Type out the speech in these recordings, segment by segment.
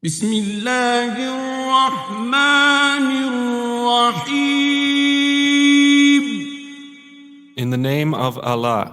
بسم الله الرحمن الرحيم. In the name of Allah,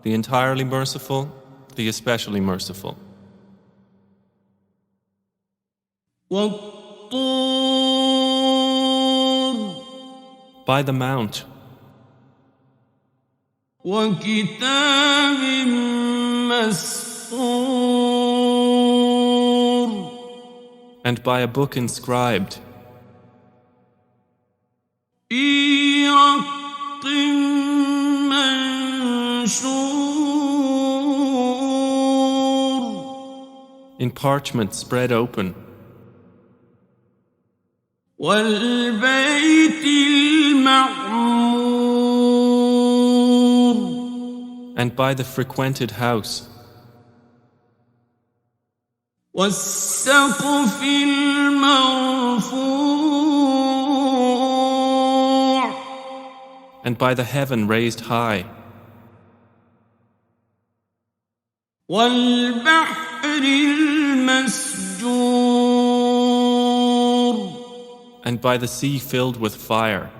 the entirely merciful, the especially merciful. والطور By the mount, وكتاب مسطور and by a book inscribed, في رق منشور in parchment spread open, والبيت المعمور and by the frequented house, والسقف المرفوع and by the heaven raised high, والبحر المسجور and by the sea filled with fire.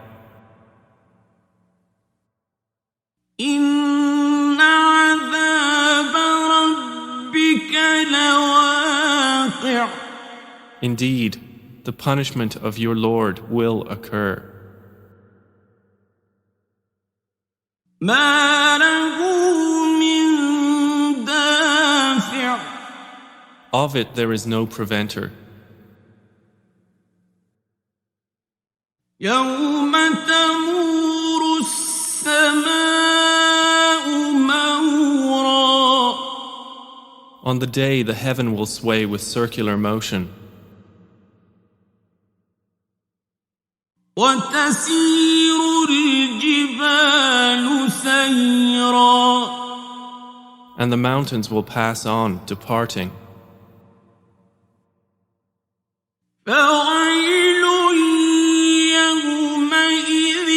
إن عذاب ربك لواقع Indeed, the punishment of your Lord will occur. ما له من دافع Of it there is no preventer. يوم تمور السماء مورا On the day the heaven will sway with circular motion, وتسير الجبال سيرا and the mountains will pass on, departing. فويل يومئذ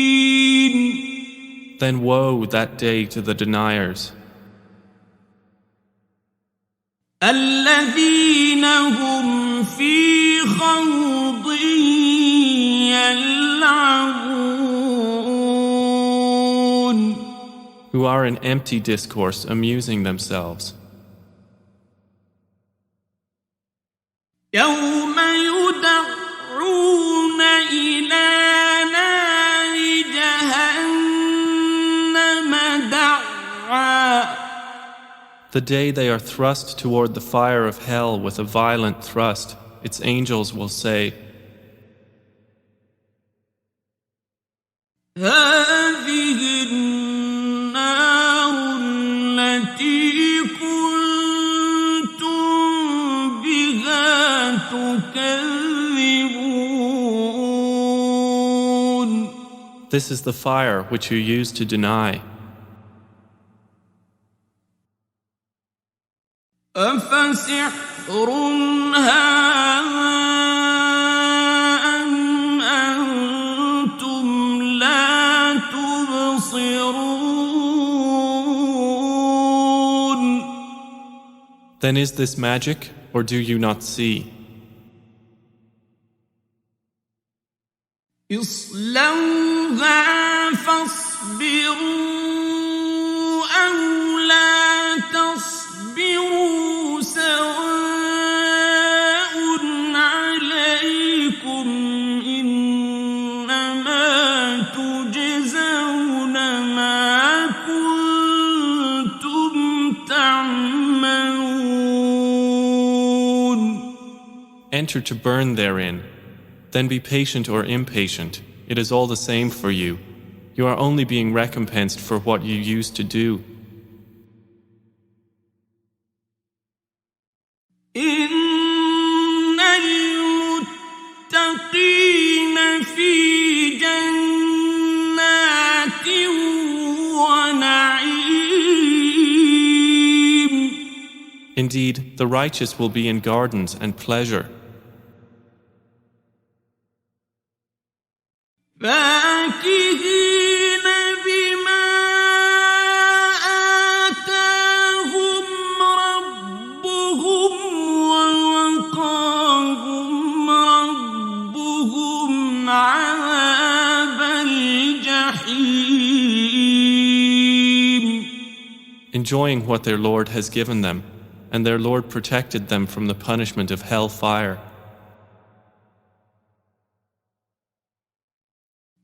للمكذبين Then woe that day to the deniers, الذين هم في خوض يلعبون who are in empty discourse amusing themselves. يوم يدعون إلى نار جهنم دعا The day they are thrust toward the fire of hell with a violent thrust, its angels will say, هذه النار التي كنتم بها تكذبون This is the fire which you used to deny. أفسحر هذا أم أنتم لا تبصرون Then is this magic, or do you not see? اصلوها فاصبروا أو لا تصبروا سواء عليكم إنما تجزون ما كنتم تعملون. Enter to burn therein. Then be patient or impatient. It is all the same for you. You are only being recompensed for what you used to do. إن المتقين في جنات ونعيم Indeed, the righteous will be in gardens and pleasure. فاكهين بما آتاهم enjoying what their Lord has given them, and their Lord protected them from the punishment of hell fire.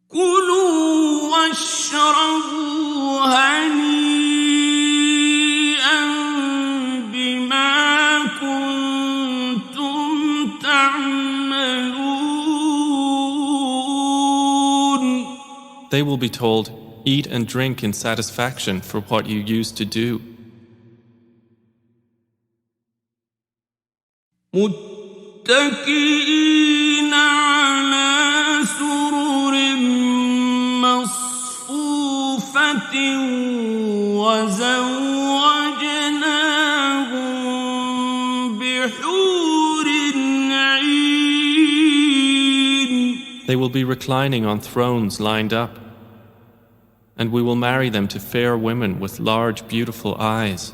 كلوا واشربوا هنيئا بما كنتم تعملون. They will be told, eat and drink in satisfaction for what you used to do. متكئين على سرر مصفوفة وزوجناهم بحور عين. They will be reclining on thrones lined up, and we will marry them to fair women with large, beautiful eyes.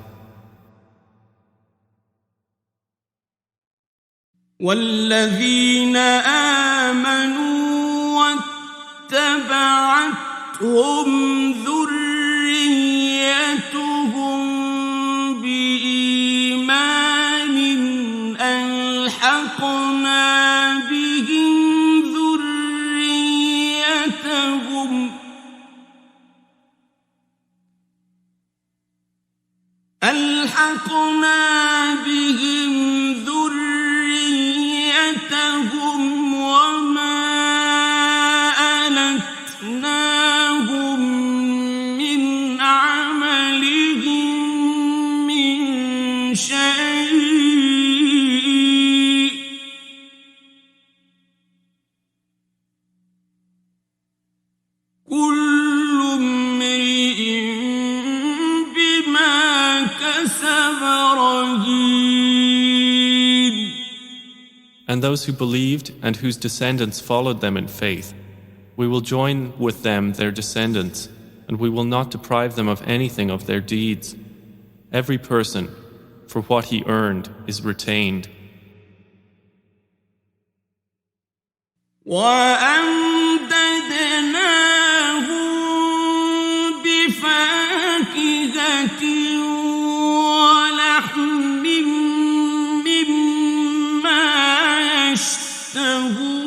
والذين آمنوا واتبعتهم ذريتهم بإيمان ألحقنا بهم ذريتهم وما ألتناهم من عملهم من شيء كل امرئ بما كسب رهين. And those who believed and whose descendants followed them in faith, we will join with them their descendants, and we will not deprive them of anything of their deeds. Every person, for what he earned, is retained. وأمددناهم بفاكهة ولحم مما يشتهون.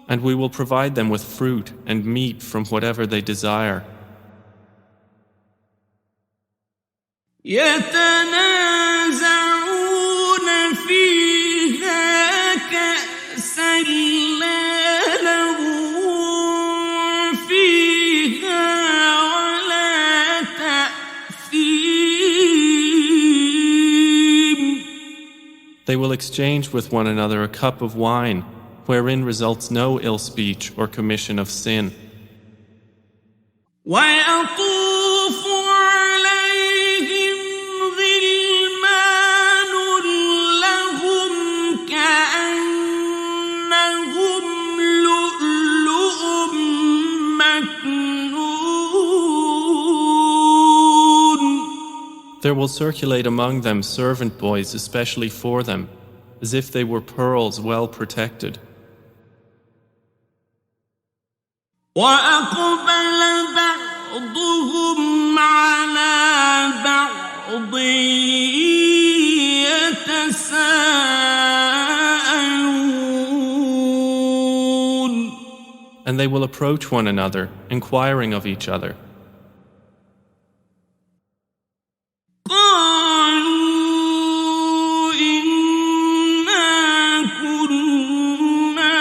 And we will provide them with fruit and meat from whatever they desire. يتنازعون فيها كأسا لا لغو فيها ولا تأثيم. They will exchange with one another a cup of wine, wherein results no ill speech or commission of sin. ويطوف عليهم غلمان لهم كأنهم لؤلؤ مكنون. There will circulate among them servant boys especially for them, as if they were pearls well protected. وأقبل بعضهم على بعض يتساءلون. And they will approach one another, inquiring of each other. قالوا إنا كنا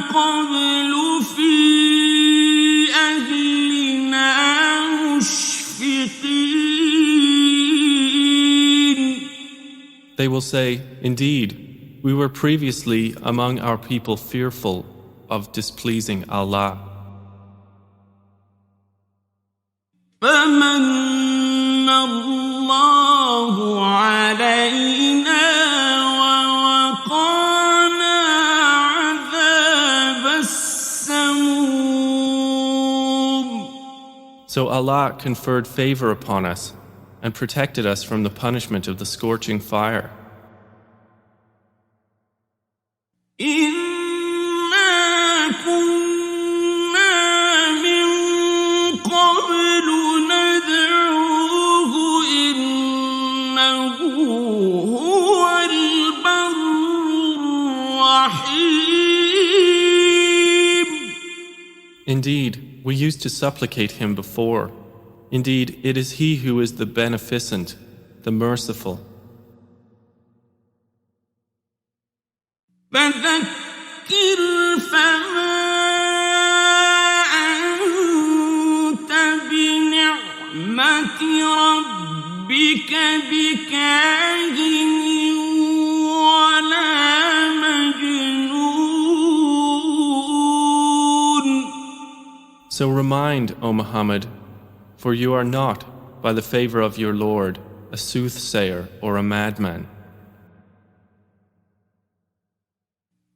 قبل في أهلنا مشفقين. They will say, Indeed, we were previously among our people fearful of displeasing Allah. فمن الله علينا ووقانا عذاب السموم. So Allah conferred favor upon us and protected us from the punishment of the scorching fire. إنا كنا من قبل Indeed, we used to supplicate him before. Indeed, it is he who is the beneficent, the merciful. فذكر فما أنت بنعمة ربك بكاهن ولا مجنون. So remind, O Muhammad, for you are not, by the favor of your Lord, a soothsayer or a madman.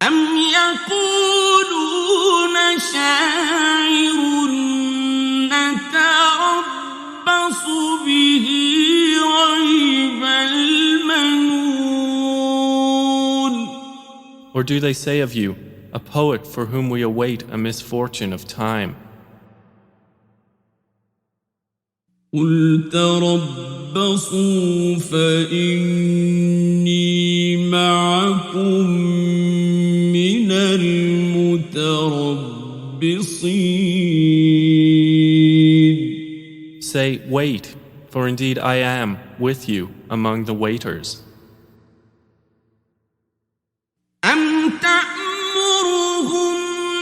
أم يقولون شاعر نتربص به ريب المنون. Or do they say of you, a poet for whom we await a misfortune of time? قل تربصوا فإني معكم من المتربصين. Say, wait, for indeed I am with you among the waiters. أم تأمرهم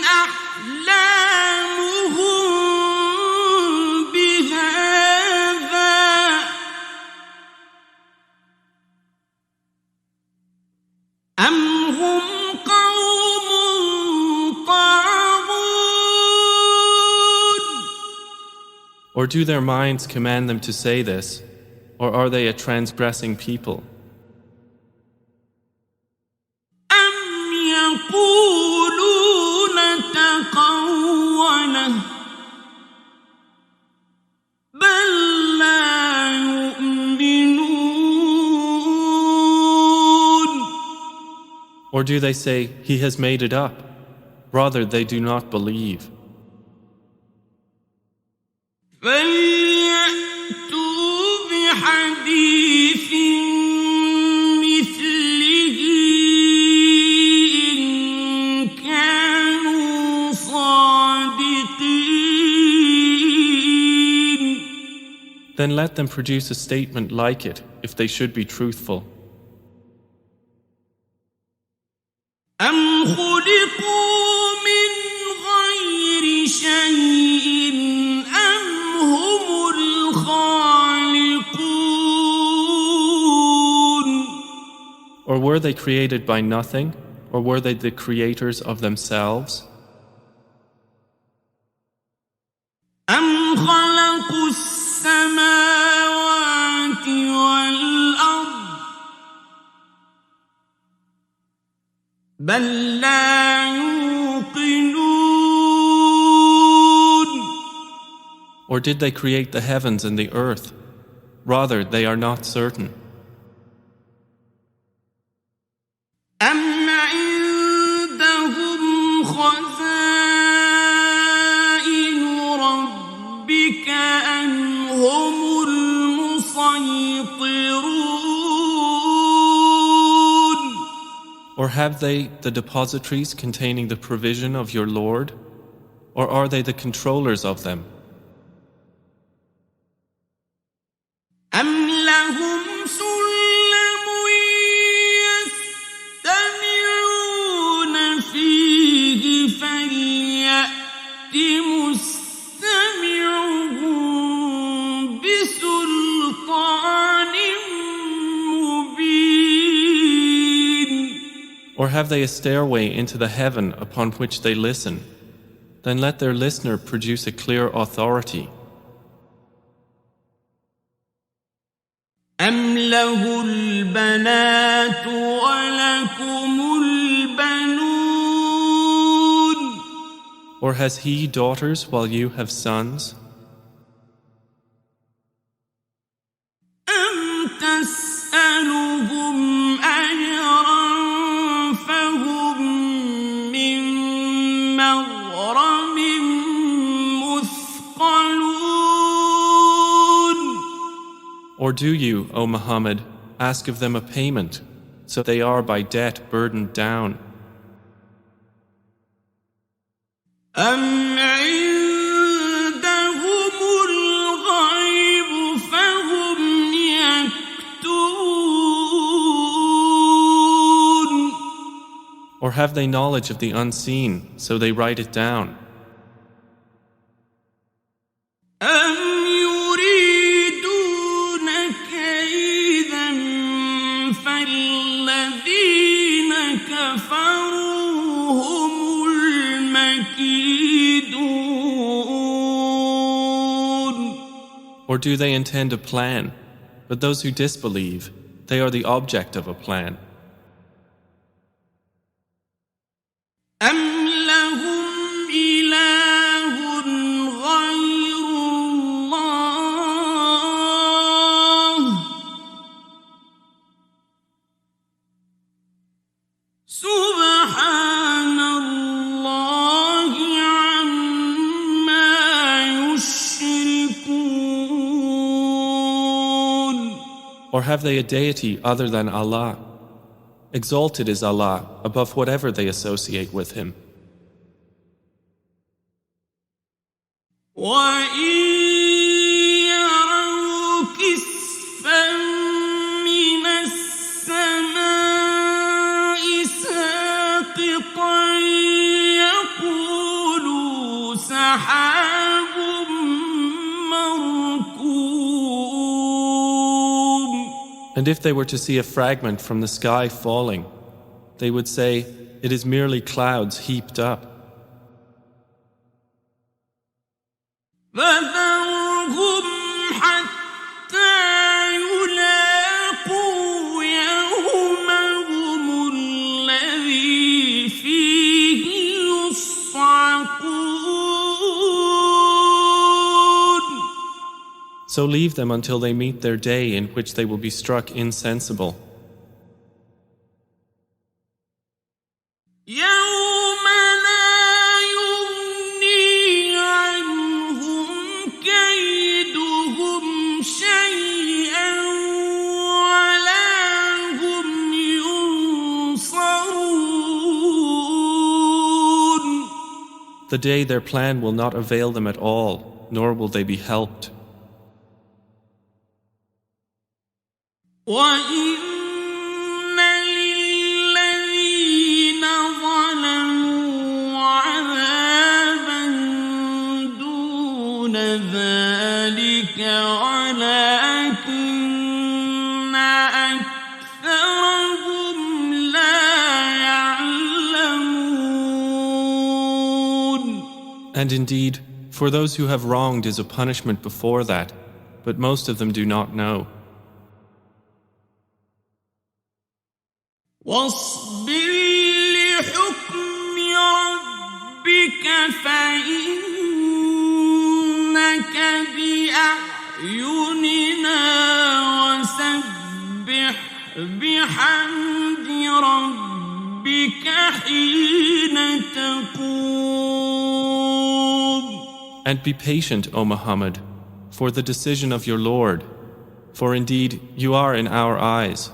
أحلامهم بهذا أم هم قوم طاغون. Or do their minds command them to say this, or are they a transgressing people? أم يقولون تقوله بل لا يؤمنون. Or do they say, he has made it up? Rather, they do not believe. فليأتوا بحديث مثله إن كانوا صادقين. Then let them produce a statement like it, if they should be truthful. أم خلقوا من غير شيء أم هم الخالقون. Or were they created by nothing, or were they the creators of themselves? أم خلقوا السماوات والأرض بل لا يوقنون. Or did they create the heavens and the earth? Rather, they are not certain. أم عندهم خزائن ربك أم هم المسيطرون. Or have they the depositories containing the provision of your Lord? Or are they the controllers of them? أم لهم سلم يستمعون فيه فليأت مستمعهم بسلطان مبين. Or have they a stairway into the heaven upon which they listen? Then let their listener produce a clear authority. أم له البنات ولكم البنون. Or has he daughters while you have sons? أم تسألهم أجرا فهم من مغرم مثقلون. Or do you, O Muhammad, ask of them a payment, so they are by debt burdened down? أم Or have they knowledge of the unseen, so they write it down? أم يريدون كيدا فالذين كفروا هم المكيدون. Or do they intend a plan? But those who disbelieve, they are the object of a plan. أم لهم إله غير الله سبحان الله عما يشركون. Or have they a deity other than Allah? Exalted is Allah above whatever they associate with Him. وَإِن يَرَوْا كِسْفًا مِّنَ السَّمَاءِ سَاقِطًا يَقُولُوا سَحَابٌ مَّرْكُومٌ. And if they were to see a fragment from the sky falling, they would say, it is merely clouds heaped up. فَذَرْهُمْ حَتَّى يُلَاقُوا يَوْمَهُمُ الَّذِي فِيهِ يُصْعَقُونَ. So leave them until they meet their day in which they will be struck insensible. يَوْمَ لَا يُغْنِي عَنْهُمْ كَيْدُهُمْ شَيْئًا وَلَا هُمْ يُنصَرُونَ. The day their plan will not avail them at all, nor will they be helped. وَإِنَّ لِلَّذِينَ ظَلَمُوا عَذَابًا دُونَ ذَلِكَ وَلَكِنَّ أَكْثَرَهُمْ لَا يَعْلَمُونَ. And indeed, for those who have wronged is a punishment before that, but most of them do not know. واصبر لحكم ربك فإنك بأعيننا وسبح بحمد ربك حين تقوم. And be patient, O Muhammad, for the decision of your Lord, for indeed you are in our eyes.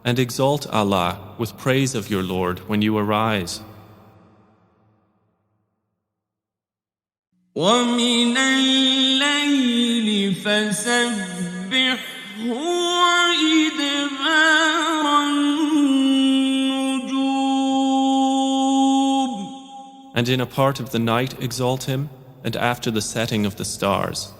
And exalt Allah with praise of your Lord when you arise. وَمِنَ اللَّيْلِ فَسَبِّحْهُ وَإِدْبَارَ النُّجُومِ. And in a part of the night exalt Him, and after the setting of the stars.